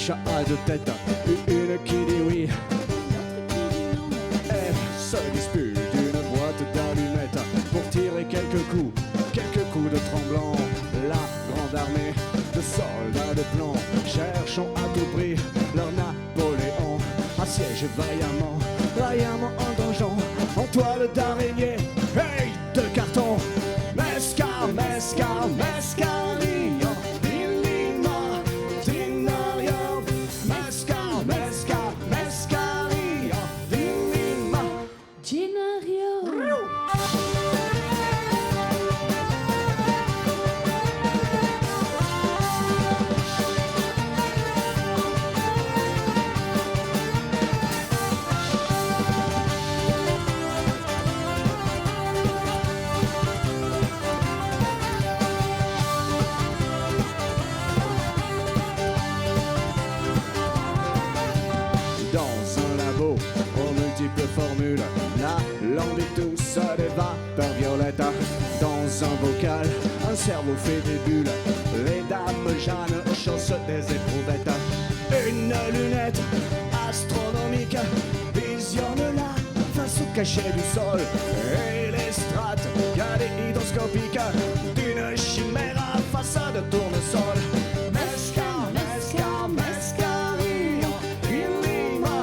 chats à deux têtes, une qui dit oui, elle se dispute d'une boîte d'allumettes pour tirer quelques coups de tremblant. La grande armée de soldats de plomb cherchant à tout prix leur Napoléon, assiège vaillamment en donjon, en toile d'araignée et de carton. Mescar, mescar, mescarillo, dinima, dinario. Mescar, mescar, mescarillo, dinima, dinario. Aux multiples formules, la langue de tous des vapeurs violettes. Dans un bocal, un cerveau fait des bulles. Les dames Jeanne chaussent des éprouvettes. Une lunette astronomique visionne la face cachée du sol et les strates kaléidoscopiques d'une chimère à façade tournesol. Mescar, mescar, mescarillo, illima.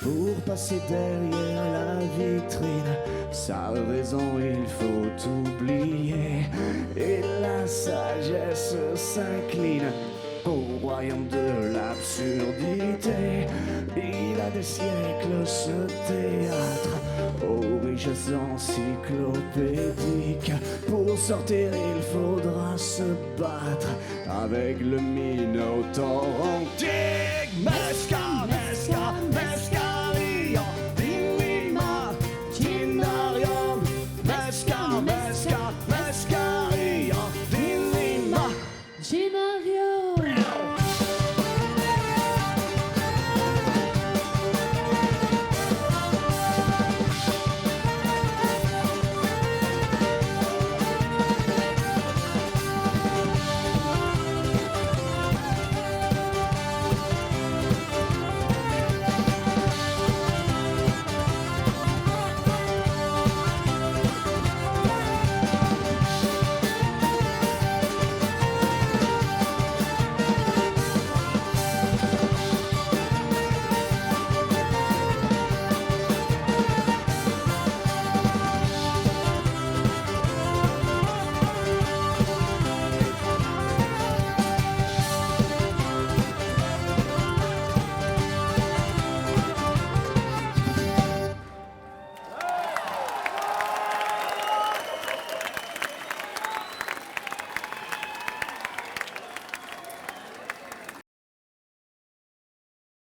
Pour passer derrière la vitrine, sa raison il faut oublier, et la sagesse s'incline au royaume de l'absurdité. Il a des siècles ce théâtre, aux richesses encyclopédiques. Pour sortir il faudra se battre avec le minotaure antique. Mescar